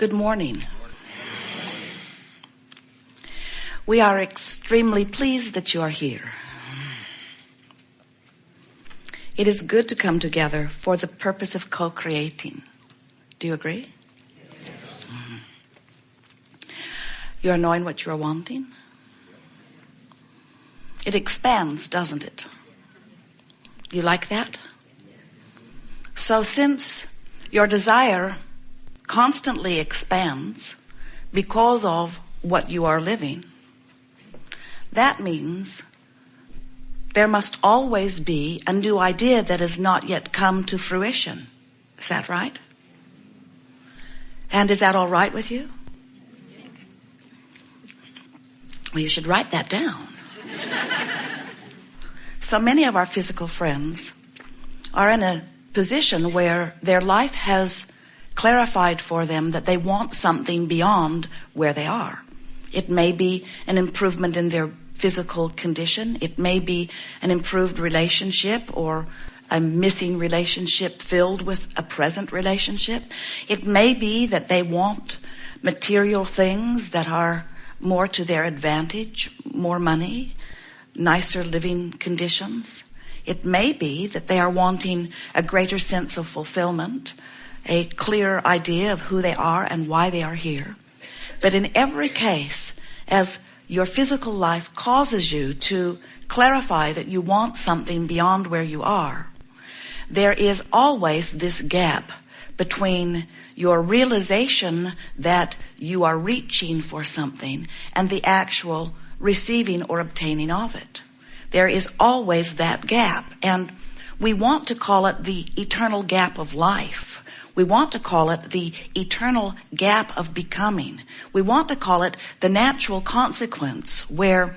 Good morning. We are extremely pleased that you are here. It is good to come together for the purpose of co-creating. Do you agree? Yes. You are knowing what you are wanting? It expands, doesn't it? You like that? So since your desire constantly expands because of what you are living, that means there must always be a new idea that has not yet come to fruition. Is that right? And is that all right with you? Well, you should write that down. So many of our physical friends are in a position where their life has clarified for them that they want something beyond where they are. It may be an improvement in their physical condition. It may be an improved relationship or a missing relationship filled with a present relationship. It may be that they want material things that are more to their advantage, more money, nicer living conditions. It may be that they are wanting a greater sense of fulfillment, a clear idea of who they are and why they are here. But in every case, as your physical life causes you to clarify that you want something beyond where you are, there is always this gap between your realization that you are reaching for something and the actual receiving or obtaining of it. There is always that gap, and we want to call it the eternal gap of life. We want to call it the eternal gap of becoming. We want to call it the natural consequence where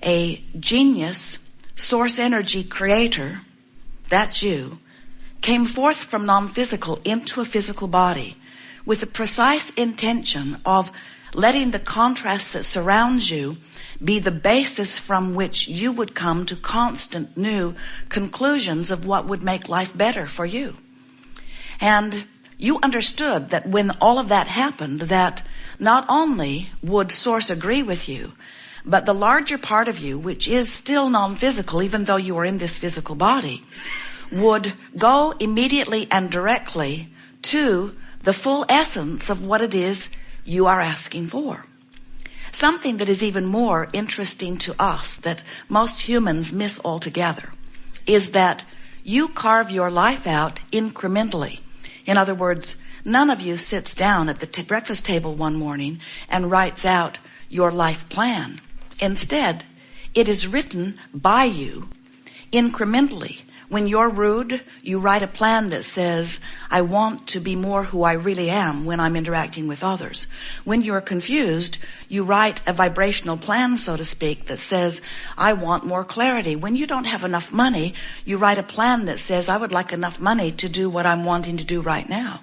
a genius, source energy creator, that's you, came forth from non-physical into a physical body with the precise intention of letting the contrast that surrounds you be the basis from which you would come to constant new conclusions of what would make life better for you. And you understood that when all of that happened, that not only would Source agree with you, but the larger part of you, which is still non-physical, even though you are in this physical body, would go immediately and directly to the full essence of what it is you are asking for. Something that is even more interesting to us that most humans miss altogether is that you carve your life out incrementally. In other words, none of you sits down at the breakfast table one morning and writes out your life plan. Instead, it is written by you incrementally. When you're rude, you write a plan that says, I want to be more who I really am when I'm interacting with others. When you're confused, you write a vibrational plan, so to speak, that says, I want more clarity. When you don't have enough money, you write a plan that says, I would like enough money to do what I'm wanting to do right now.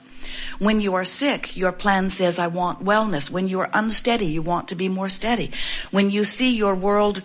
When you are sick, your plan says, I want wellness. When you are unsteady, you want to be more steady. When you see your world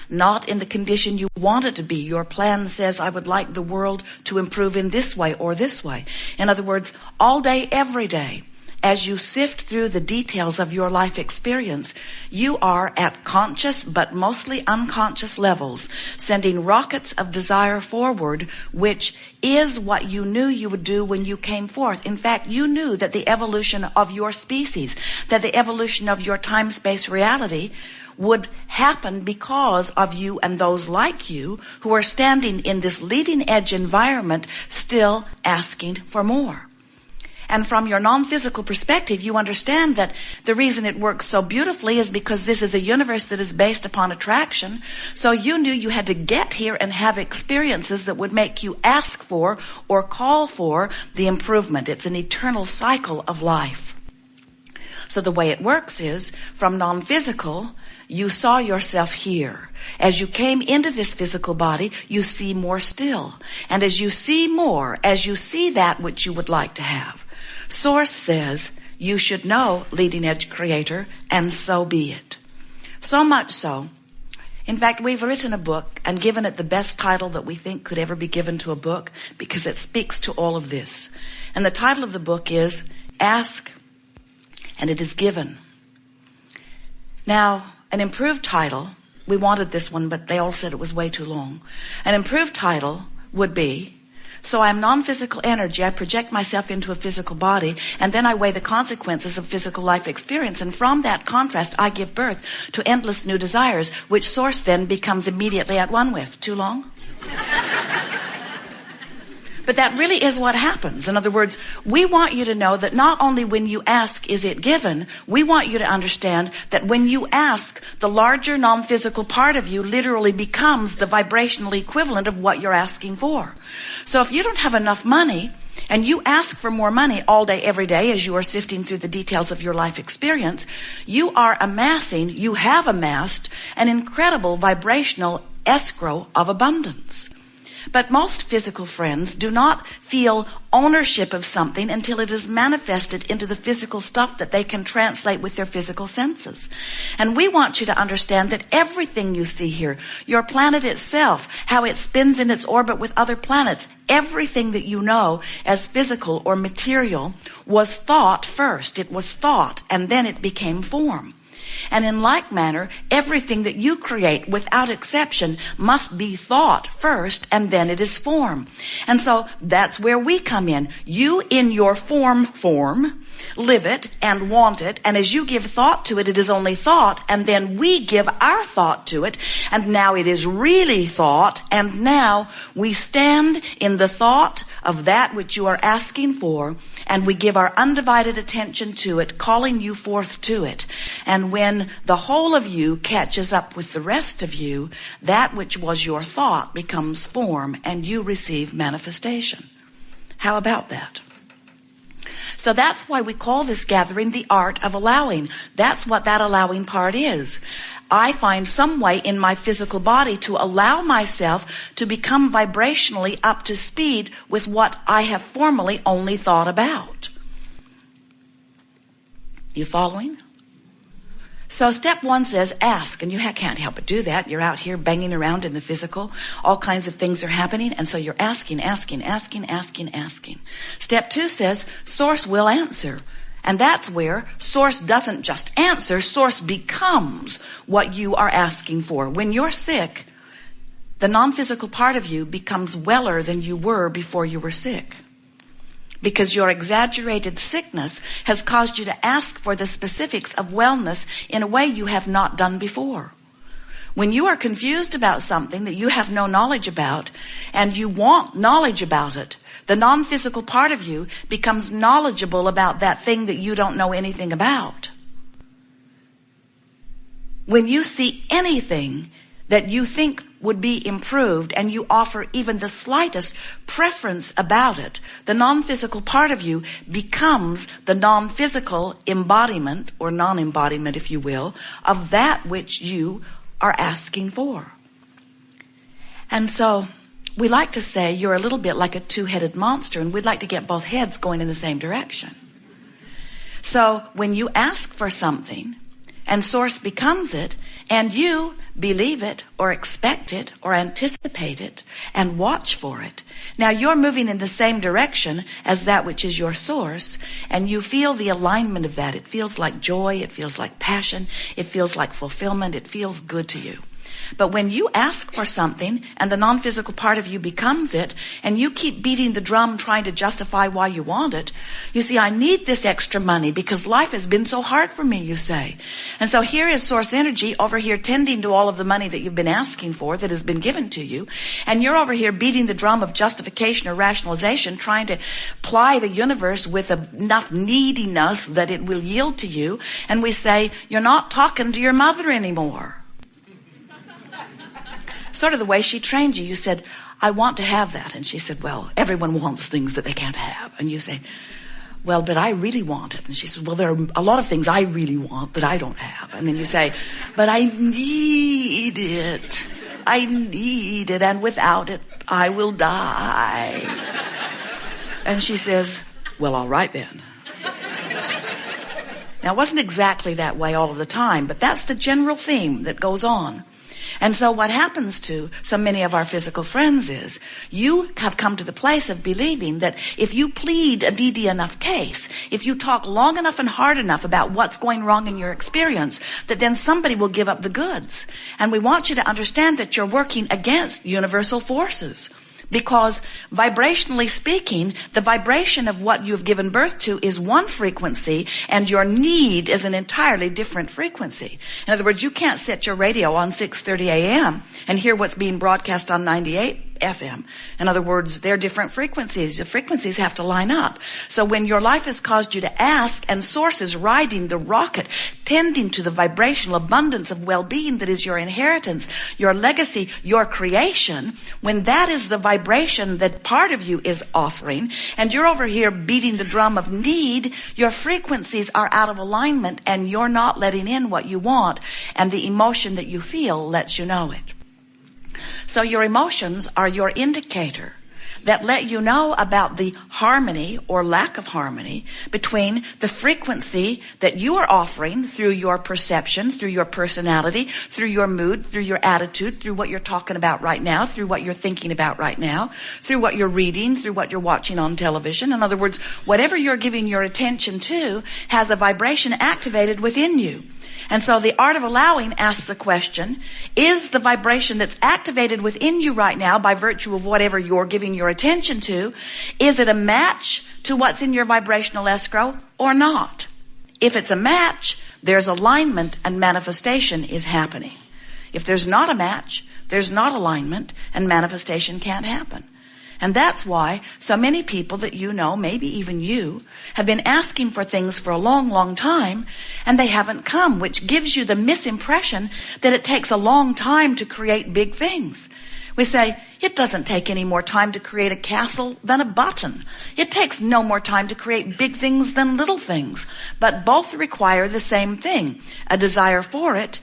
not in the condition you want it to be, your plan says, I would like the world to improve in this way or this way. In other words, all day, every day, as you sift through the details of your life experience, you are at conscious but mostly unconscious levels, sending rockets of desire forward, which is what you knew you would do when you came forth. In fact, you knew that the evolution of your species, that the evolution of your time-space reality would happen because of you and those like you who are standing in this leading edge environment still asking for more. And from your non-physical perspective, you understand that the reason it works so beautifully is because this is a universe that is based upon attraction. So you knew you had to get here and have experiences that would make you ask for or call for the improvement. It's an eternal cycle of life. So the way it works is, from non-physical, you saw yourself here. As you came into this physical body, you see more still. And as you see more, as you see that which you would like to have, Source says you should know, leading edge creator, and so be it. So much so, in fact, we've written a book and given it the best title that we think could ever be given to a book because it speaks to all of this. And the title of the book is Ask and it is given. Now, an improved title, we wanted this one, but they all said it was way too long. An improved title would be, so I am non-physical energy. I project myself into a physical body, and then I weigh the consequences of physical life experience. And from that contrast, I give birth to endless new desires, which source then becomes immediately at one with. Too long? But that really is what happens. In other words, we want you to know that not only when you ask is it given, we want you to understand that when you ask, the larger non-physical part of you literally becomes the vibrational equivalent of what you're asking for. So if you don't have enough money, and you ask for more money all day, every day, as you are sifting through the details of your life experience, you have amassed an incredible vibrational escrow of abundance. But most physical friends do not feel ownership of something until it is manifested into the physical stuff that they can translate with their physical senses. And we want you to understand that everything you see here, your planet itself, how it spins in its orbit with other planets, everything that you know as physical or material was thought first. It was thought, and then it became form. And in like manner, everything that you create without exception must be thought first, and then it is form. And so that's where we come in. You in your form, live it and want it, and as you give thought to it, it is only thought, and then we give our thought to it, and now it is really thought, and now we stand in the thought of that which you are asking for, and we give our undivided attention to it, calling you forth to it. And when the whole of you catches up with the rest of you, that which was your thought becomes form, and you receive manifestation. How about that? So that's why we call this gathering the art of allowing. That's what that allowing part is. I find some way in my physical body to allow myself to become vibrationally up to speed with what I have formerly only thought about. You following? So step one says ask, and you can't help but do that. You're out here banging around in the physical. All kinds of things are happening, and so you're asking. Step two says source will answer. And that's where source doesn't just answer, source becomes what you are asking for. When you're sick, the non-physical part of you becomes weller than you were before you were sick. Because your exaggerated sickness has caused you to ask for the specifics of wellness in a way you have not done before. When you are confused about something that you have no knowledge about, and you want knowledge about it, the non-physical part of you becomes knowledgeable about that thing that you don't know anything about. When you see anything that you think would be improved and you offer even the slightest preference about it, the non-physical part of you becomes the non-physical embodiment or non-embodiment, if you will, of that which you are asking for. And so we like to say you're a little bit like a two-headed monster, and we'd like to get both heads going in the same direction. So when you ask for something and source becomes it, and you believe it or expect it or anticipate it and watch for it, now you're moving in the same direction as that which is your source, and you feel the alignment of that. It feels like joy, it feels like passion, it feels like fulfillment, it feels good to you. But when you ask for something and the non-physical part of you becomes it, and you keep beating the drum trying to justify why you want it, you see, I need this extra money because life has been so hard for me, you say. And so here is source energy over here tending to all of the money that you've been asking for that has been given to you. And you're over here beating the drum of justification or rationalization, trying to ply the universe with enough neediness that it will yield to you. And we say, you're not talking to your mother anymore. Sort of the way she trained you. You said, I want to have that. And she said, well, everyone wants things that they can't have. And you say, well, but I really want it. And she said, well, there are a lot of things I really want that I don't have. And then you say, but I need it. I need it. And without it, I will die. And she says, well, all right then. Now, it wasn't exactly that way all of the time, but that's the general theme that goes on. And so what happens to so many of our physical friends is you have come to the place of believing that if you plead a needy enough case, if you talk long enough and hard enough about what's going wrong in your experience, that then somebody will give up the goods. And we want you to understand that you're working against universal forces. Because vibrationally speaking, the vibration of what you've given birth to is one frequency and your need is an entirely different frequency. In other words, you can't set your radio on 6:30 a.m. and hear what's being broadcast on 98 FM. In other words, they're different frequencies. The frequencies have to line up. So when your life has caused you to ask and source is riding the rocket, tending to the vibrational abundance of well-being that is your inheritance, your legacy, your creation, when that is the vibration that part of you is offering, and you're over here beating the drum of need, your frequencies are out of alignment and you're not letting in what you want, and the emotion that you feel lets you know it. So your emotions are your indicator that let you know about the harmony or lack of harmony between the frequency that you are offering through your perception, through your personality, through your mood, through your attitude, through what you're talking about right now, through what you're thinking about right now, through what you're reading, through what you're watching on television. In other words, whatever you're giving your attention to has a vibration activated within you. And so the art of allowing asks the question, is the vibration that's activated within you right now by virtue of whatever you're giving your attention to, is it a match to what's in your vibrational escrow or not? If it's a match, there's alignment and manifestation is happening. If there's not a match, there's not alignment and manifestation can't happen. And that's why so many people that you know, maybe even you, have been asking for things for a long, long time, and they haven't come, which gives you the misimpression that it takes a long time to create big things. We say, it doesn't take any more time to create a castle than a button. It takes no more time to create big things than little things. But both require the same thing, a desire for it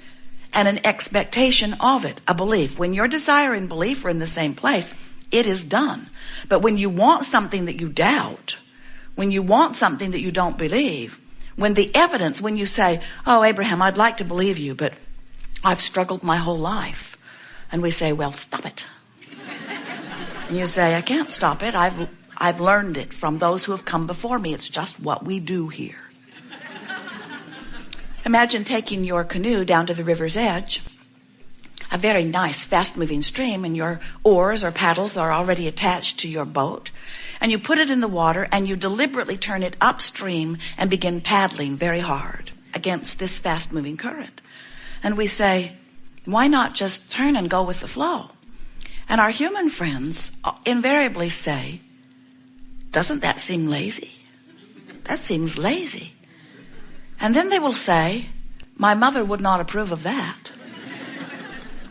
and an expectation of it, a belief. When your desire and belief are in the same place, it is done. But when you want something that you doubt, when you want something that you don't believe, when the evidence, when you say, oh, Abraham, I'd like to believe you, but I've struggled my whole life. And we say, well, stop it. And you say, I can't stop it. I've learned it from those who have come before me. It's just what we do here. Imagine taking your canoe down to the river's edge, a very nice, fast-moving stream, and your oars or paddles are already attached to your boat, and you put it in the water and you deliberately turn it upstream and begin paddling very hard against this fast-moving current. And we say, why not just turn and go with the flow? And our human friends invariably say, doesn't that seem lazy? That seems lazy. And then they will say, my mother would not approve of that.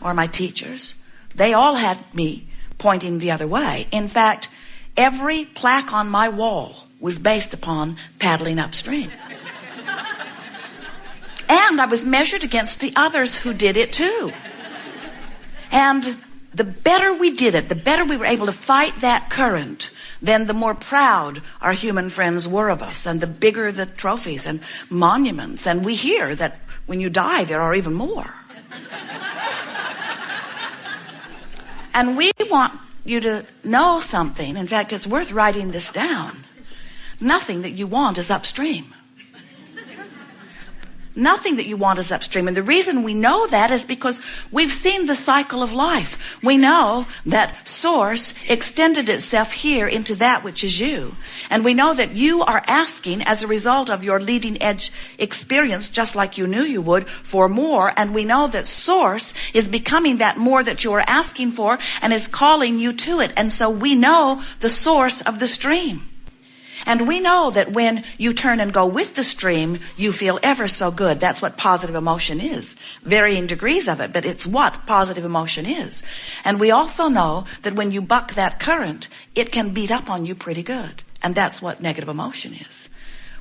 Or my teachers. They all had me pointing the other way. In fact, every plaque on my wall was based upon paddling upstream. And I was measured against the others who did it too. And the better we did it, the better we were able to fight that current, then the more proud our human friends were of us, and the bigger the trophies and monuments. And we hear that when you die, there are even more. And we want you to know something. In fact, it's worth writing this down. Nothing that you want is upstream. Nothing that you want is upstream. And the reason we know that is because we've seen the cycle of life. We know that source extended itself here into that which is you. And we know that you are asking as a result of your leading edge experience, just like you knew you would, for more. And we know that source is becoming that more that you are asking for and is calling you to it. And so we know the source of the stream. And we know that when you turn and go with the stream, you feel ever so good. That's what positive emotion is. Varying degrees of it, but it's what positive emotion is. And we also know that when you buck that current, it can beat up on you pretty good. And that's what negative emotion is.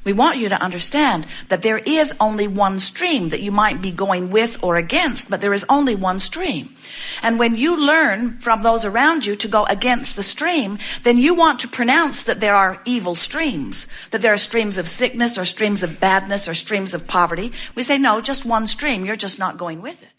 We want you to understand that there is only one stream that you might be going with or against, but there is only one stream. And when you learn from those around you to go against the stream, then you want to pronounce that there are evil streams, that there are streams of sickness or streams of badness or streams of poverty. We say, no, just one stream. You're just not going with it.